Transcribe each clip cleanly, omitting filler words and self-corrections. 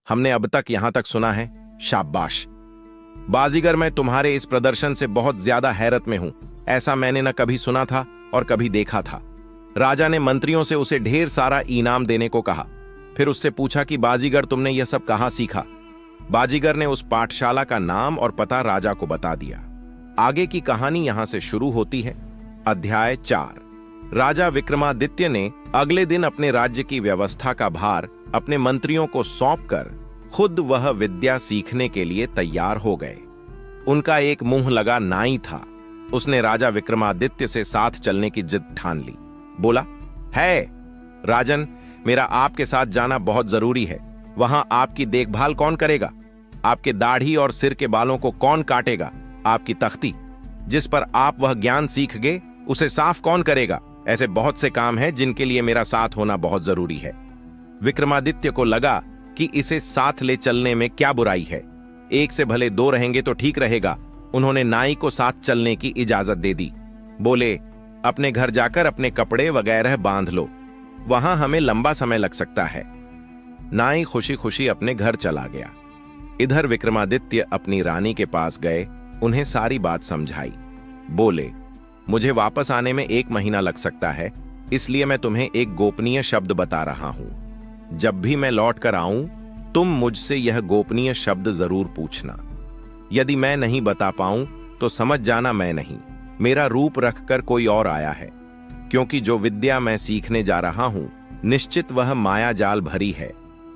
हमने अब तक यहां तक सुना है। शाबाश बाजीगर, मैं तुम्हारे इस प्रदर्शन से बहुत ज्यादा हैरत में हूं। ऐसा मैंने न कभी सुना था और कभी देखा था। राजा ने मंत्रियों से उसे ढेर सारा इनाम देने को कहा। फिर उससे पूछा कि बाजीगर, तुमने यह सब कहां सीखा? बाजीगर ने उस पाठशाला का नाम और पता राजा को बता दिया। आगे की कहानी यहां से शुरू होती है। अध्याय 4। राजा विक्रमादित्य ने अगले दिन अपने राज्य की व्यवस्था का भार अपने मंत्रियों को सौंपकर खुद वह विद्या सीखने के लिए तैयार हो गए। उनका एक मुंह लगा नाई था। उसने राजा विक्रमादित्य से साथ चलने की जिद ठान ली। बोला, है राजन, मेरा आपके साथ जाना बहुत जरूरी है। वहां आपकी देखभाल कौन करेगा? आपके दाढ़ी और सिर के बालों को कौन काटेगा? आपकी तख्ती जिस पर आप वह ज्ञान सीख गए, उसे साफ कौन करेगा? ऐसे बहुत से काम हैं जिनके लिए मेरा साथ होना बहुत जरूरी है। विक्रमादित्य को लगा कि इसे साथ ले चलने में क्या बुराई है। एक से भले दो रहेंगे तो ठीक रहेगा। उन्होंने नाई को साथ चलने की इजाजत दे दी। बोले, अपने घर जाकर अपने कपड़े वगैरह बांध लो, वहां हमें लंबा समय लग सकता है। नाई खुशी खुशी अपने घर चला गया। इधर विक्रमादित्य अपनी रानी के पास गए, उन्हें सारी बात समझाई। बोले, मुझे वापस आने में 1 महीना लग सकता है, इसलिए मैं तुम्हें एक गोपनीय शब्द बता रहा हूं। जब भी मैं लौट कर आऊं, तुम मुझसे यह गोपनीय शब्द जरूर पूछना। यदि मैं नहीं बता पाऊं तो समझ जाना मैं नहीं, मेरा रूप रखकर कोई और आया है, क्योंकि जो विद्या मैं सीखने जा रहा हूं निश्चित वह माया जाल भरी है।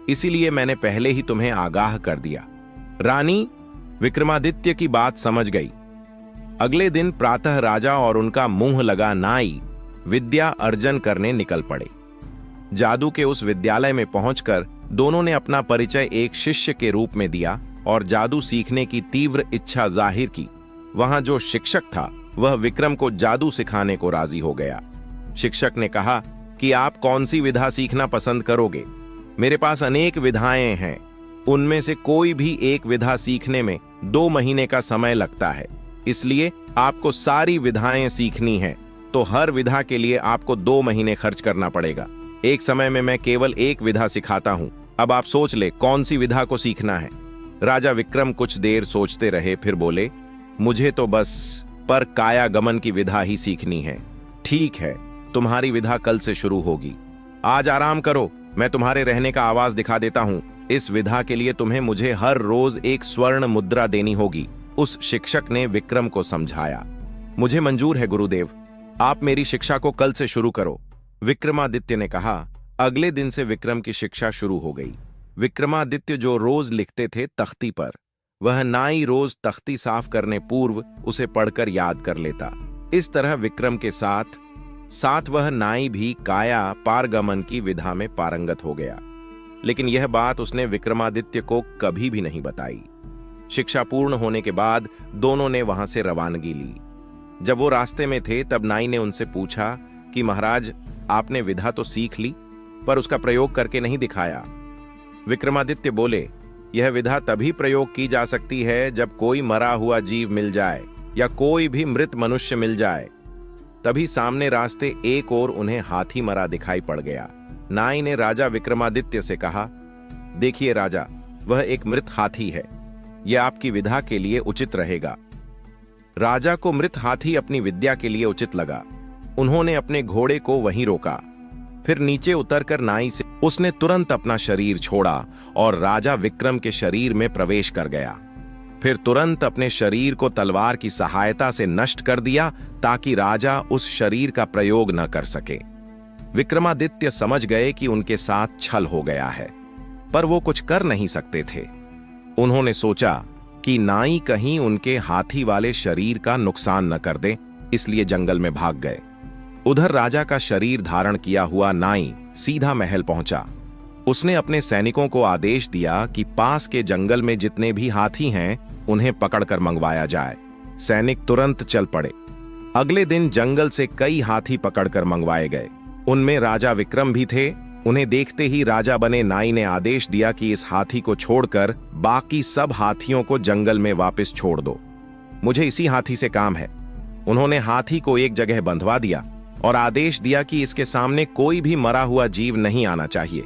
इसीलिए मैंने पहले ही तुम्हें आगाह कर दिया। रानी विक्रमादित्य की बात समझ गई। अगले दिन प्रातः राजा और उनका मुंह लगा नाई विद्या अर्जन करने निकल पड़े। जादू के उस विद्यालय में पहुंचकर दोनों ने अपना परिचय एक शिष्य के रूप में दिया और जादू सीखने की तीव्र इच्छा जाहिर की। वहां जो शिक्षक था वह विक्रम को जादू सिखाने को राजी हो गया। शिक्षक ने कहा कि आप कौन सी विधा सीखना पसंद करोगे? मेरे पास अनेक विधाएं हैं, उनमें से कोई भी एक विधा सीखने में 2 महीने का समय लगता है। इसलिए आपको सारी विधाएं सीखनी हैं, तो हर विधा के लिए आपको 2 महीने खर्च करना पड़ेगा। एक समय में मैं केवल एक विधा सिखाता हूं। अब आप सोच ले कौन सी विधा को सीखना है। राजा विक्रम कुछ देर सोचते रहे, फिर बोले, मुझे तो बस पर काया गमन की विधा ही सीखनी है। ठीक है, तुम्हारी विधा कल से शुरू होगी। आज आराम करो, मैं तुम्हारे रहने का आवाज दिखा देता हूं। इस विधा के लिए तुम्हें मुझे हर रोज 1 स्वर्ण मुद्रा देनी होगी। उस शिक्षक ने विक्रम को समझाया। मुझे मंजूर है गुरुदेव, आप मेरी शिक्षा को कल से शुरू करो। विक्रमादित्य ने कहा। अगले दिन से विक्रम की शिक्षा शुरू हो गई। विक्रमादित्य जो रोज लिखते थे तख्ती पर, वह नाई रोज तख्ती साफ करने पूर्व उसे पढ़कर याद कर लेता। इस तरह विक्रम के साथ साथ वह नाई भी काया पारगमन की विधा में पारंगत हो गया। लेकिन यह बात उसने विक्रमादित्य को कभी भी नहीं बताई। शिक्षा पूर्ण होने के बाद दोनों ने वहां से रवानगी ली। जब वो रास्ते में थे तब नाई ने उनसे पूछा कि महाराज, आपने विधा तो सीख ली पर उसका प्रयोग करके नहीं दिखाया। विक्रमादित्य बोले, यह विधा तभी प्रयोग की जा सकती है जब कोई मरा हुआ जीव मिल जाए या कोई भी मृत मनुष्य मिल जाए। तभी सामने रास्ते एक ओर उन्हें हाथी मरा दिखाई पड़ गया। नाई ने राजा विक्रमादित्य से कहा, देखिए राजा, वह एक मृत हाथी है, यह आपकी विधा के लिए उचित रहेगा। राजा को मृत हाथी अपनी विद्या के लिए उचित लगा। उन्होंने अपने घोड़े को वहीं रोका। फिर नीचे उतरकर नाई से उसने तुरंत अपना शरीर छोड़ा और राजा विक्रम के शरीर में प्रवेश कर गया। फिर तुरंत अपने शरीर को तलवार की सहायता से नष्ट कर दिया ताकि राजा उस शरीर का प्रयोग न कर सके। विक्रमादित्य समझ गए कि उनके साथ छल हो गया है, पर वो कुछ कर नहीं सकते थे। उन्होंने सोचा कि नाई कहीं उनके हाथी वाले शरीर का नुकसान न कर दे, इसलिए जंगल में भाग गए। उधर राजा का शरीर धारण किया हुआ नाई सीधा महल पहुंचा। उसने अपने सैनिकों को आदेश दिया कि पास के जंगल में जितने भी हाथी हैं उन्हें पकड़कर मंगवाया जाए। सैनिक तुरंत चल पड़े। अगले दिन जंगल से कई हाथी पकड़कर मंगवाए गए। उनमें राजा विक्रम भी थे। उन्हें देखते ही राजा बने नाई ने आदेश दिया कि इस हाथी को छोड़कर बाकी सब हाथियों को जंगल में वापस छोड़ दो, मुझे इसी हाथी से काम है। उन्होंने हाथी को एक जगह बंधवा दिया और आदेश दिया कि इसके सामने कोई भी मरा हुआ जीव नहीं आना चाहिए।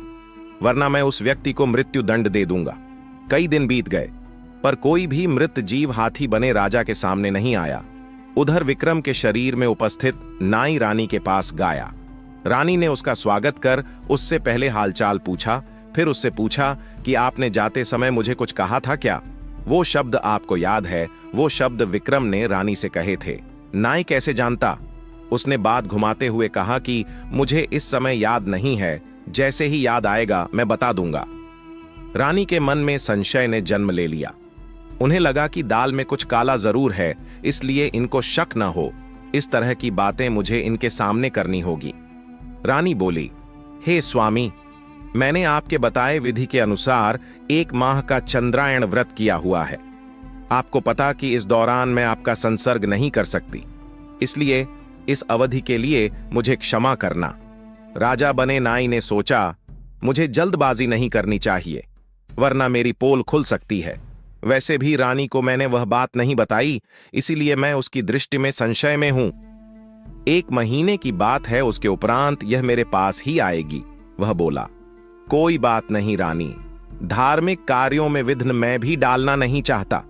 वरना मैं उस व्यक्ति को मृत्यु दंड दे दूंगा। कई दिन बीत गए, पर कोई भी मृत जीव हाथी बने राजा के सामने नहीं आया। उधर विक्रम के शरीर में उपस्थित नाई रानी के पास गाया। रानी ने उसका स्वागत कर उससे पहले हालचाल पूछा, फिर उससे पूछा कि आपने जाते समय मुझे कुछ कहा था क्या? वो शब्द आपको याद है? वो शब्द विक्रम ने रानी से कहे थे। नाई कैसे जानता? उसने बात घुमाते हुए कहा कि मुझे इस समय याद नहीं है, जैसे ही याद आएगा मैं बता दूंगा। रानी के मन में संशय ने जन्म ले लिया। उन्हें लगा कि दाल में कुछ काला जरूर है, इसलिए इनको शक न हो। इस तरह की बातें मुझे इनके सामने करनी होगी। रानी बोली, हे स्वामी, मैंने आपके बताए विधि के अनुसार 1 माह का चंद्रायण व्रत किया हुआ है। आपको पता कि इस दौरान मैं आपका संसर्ग नहीं कर सकती, इसलिए इस अवधि के लिए मुझे क्षमा करना। राजा बने नाई ने सोचा, मुझे जल्दबाजी नहीं करनी चाहिए, वरना मेरी पोल खुल सकती है। वैसे भी रानी को मैंने वह बात नहीं बताई, इसीलिए मैं उसकी दृष्टि में संशय में हूं। 1 महीने की बात है, उसके उपरांत यह मेरे पास ही आएगी। वह बोला, कोई बात नहीं रानी, धार्मिक कार्यों में विघ्न मैं भी डालना नहीं चाहता,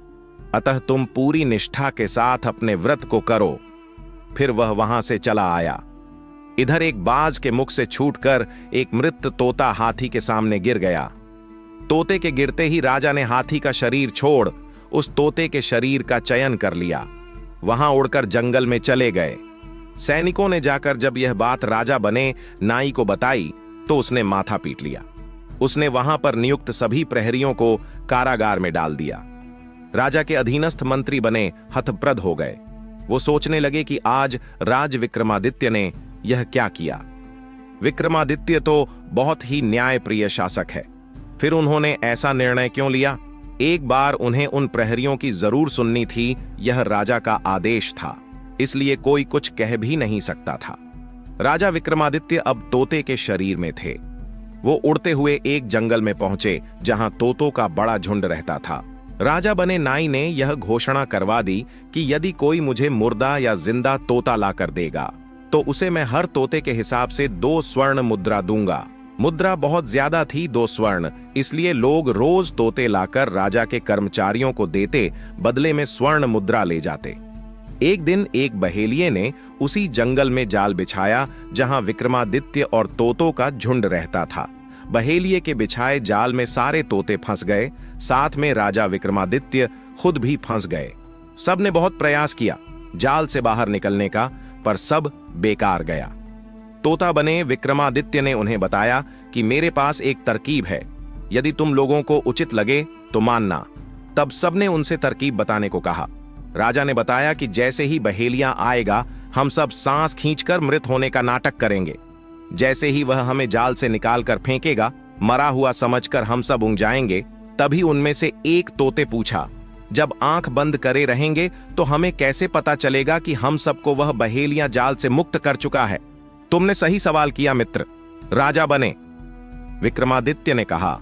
अतः तुम पूरी निष्ठा के साथ अपने व्रत को करो। फिर वह वहां से चला आया। इधर एक बाज के मुख से छूटकर एक मृत तोता हाथी के सामने गिर गया। तोते के गिरते ही राजा ने हाथी का शरीर छोड़ उस तोते के शरीर का चयन कर लिया। वहां उड़कर जंगल में चले गए। सैनिकों ने जाकर जब यह बात राजा बने नाई को बताई तो उसने माथा पीट लिया। उसने वहां पर नियुक्त सभी प्रहरियों को कारागार में डाल दिया। राजा के अधीनस्थ मंत्री बने हतप्रद हो गए। वो सोचने लगे कि आज राज विक्रमादित्य ने यह क्या किया। विक्रमादित्य तो बहुत ही न्यायप्रिय शासक है, फिर उन्होंने ऐसा निर्णय क्यों लिया? एक बार उन्हें उन प्रहरियों की जरूर सुननी थी, यह राजा का आदेश था, इसलिए कोई कुछ कह भी नहीं सकता था। राजा विक्रमादित्य अब तोते के शरीर में थे। वो उड़ते हुए एक जंगल में पहुंचे जहां तोतों का बड़ा झुंड रहता था। राजा बने नाई ने यह घोषणा करवा दी कि यदि कोई मुझे मुर्दा या जिंदा तोता लाकर देगा तो उसे मैं हर तोते के हिसाब से 2 स्वर्ण मुद्रा दूंगा। मुद्रा बहुत ज्यादा थी, 2 स्वर्ण, इसलिए लोग रोज तोते लाकर राजा के कर्मचारियों को देते, बदले में स्वर्ण मुद्रा ले जाते। एक दिन एक बहेलिये ने उसी जंगल में जाल बिछाया जहां विक्रमादित्य और तोतों का झुंड रहता था। बहेलिये के बिछाए जाल में सारे तोते फंस गए, साथ में राजा विक्रमादित्य खुद भी फंस गए। सबने बहुत प्रयास किया जाल से बाहर निकलने का, पर सब बेकार गया। तोता बने विक्रमादित्य ने उन्हें बताया कि मेरे पास एक तरकीब है, यदि तुम लोगों को उचित लगे तो मानना। तब सबने उनसे तरकीब बताने को कहा। राजा ने बताया कि जैसे ही बहेलिया आएगा हम सब सांस खींचकर मृत होने का नाटक करेंगे। जैसे ही वह हमें जाल से निकालकर फेंकेगा, मरा हुआ समझकर हम सब ऊँग जाएंगे। तभी उनमें से एक तोते पूछा, जब आंख बंद करे रहेंगे तो हमें कैसे पता चलेगा कि हम सबको वह बहेलिया जाल से मुक्त कर चुका है? तुमने सही सवाल किया मित्र, राजा बने। विक्रमादित्य ने कहा,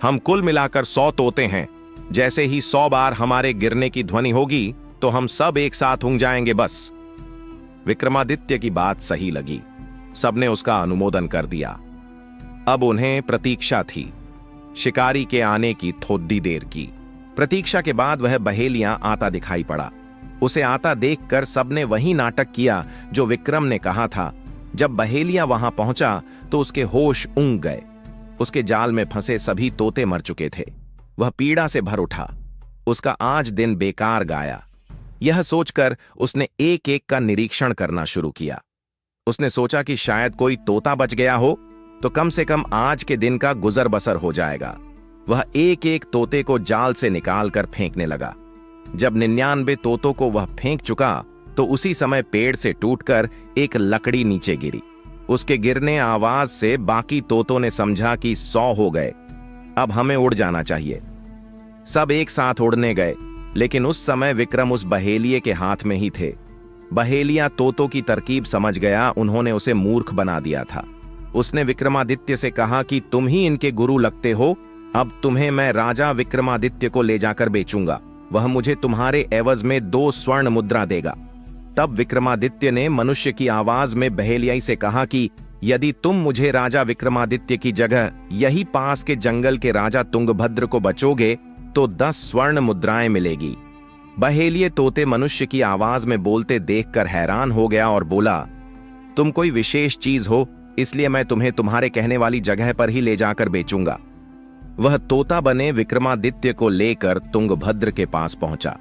हम कुल मिलाकर 100 तोते हैं। जैसे ही 100 बार हमारे गिरने की ध्वनि होगी तो हम सब एक साथ ऊँग जाएंगे बस। विक्रमादित्य की बात सही लगी, सबने उसका अनुमोदन कर दिया। अब उन्हें प्रतीक्षा थी, शिकारी के आने की थोड़ी देर की। प्रतीक्षा के बाद वह बहेलियां आता दिखाई पड़ा। उसे आता देखकर सबने वही नाटक किया जो विक्रम ने कहा था। जब बहेलिया वहां पहुंचा तो उसके होश उंग गए। उसके जाल में फंसे सभी तोते मर चुके थे। वह पीड़ा से भर उठा। उसका आज दिन बेकार गया। यह सोचकर उसने एक एक का निरीक्षण करना शुरू किया। उसने सोचा कि शायद कोई तोता बच गया हो तो कम से कम आज के दिन का गुजर बसर हो जाएगा। वह एक एक तोते को जाल से निकालकर फेंकने लगा। जब 99 तोतों को वह फेंक चुका तो उसी समय पेड़ से टूटकर एक लकड़ी नीचे गिरी। उसके गिरने आवाज से बाकी तोतों ने समझा कि 100 हो गए, अब हमें उड़ जाना चाहिए। सब एक साथ उड़ने गए, लेकिन उस समय विक्रम उस बहेलिये के हाथ में ही थे। बहेलिया तोतों की तरकीब समझ गया, उन्होंने उसे मूर्ख बना दिया था। उसने विक्रमादित्य से कहा कि तुम ही इनके गुरु लगते हो, अब तुम्हें मैं राजा विक्रमादित्य को ले जाकर बेचूंगा। वह मुझे तुम्हारे एवज में 2 स्वर्ण मुद्रा देगा। तब विक्रमादित्य ने मनुष्य की आवाज में बहेलियाई से कहा कि यदि तुम मुझे राजा विक्रमादित्य की जगह यही पास के जंगल के राजा तुंगभद्र को बचोगे तो 10 स्वर्ण मुद्राएं मिलेगी। बहेलिये तोते मनुष्य की आवाज में बोलते देखकर हैरान हो गया और बोला, तुम कोई विशेष चीज हो, इसलिए मैं तुम्हें तुम्हारे कहने वाली जगह पर ही ले जाकर बेचूंगा। वह तोता बने विक्रमादित्य को लेकर तुंगभद्र के पास पहुंचा।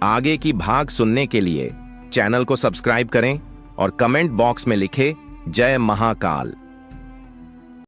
आगे की भाग सुनने के लिए चैनल को सब्सक्राइब करें और कमेंट बॉक्स में लिखें जय महाकाल।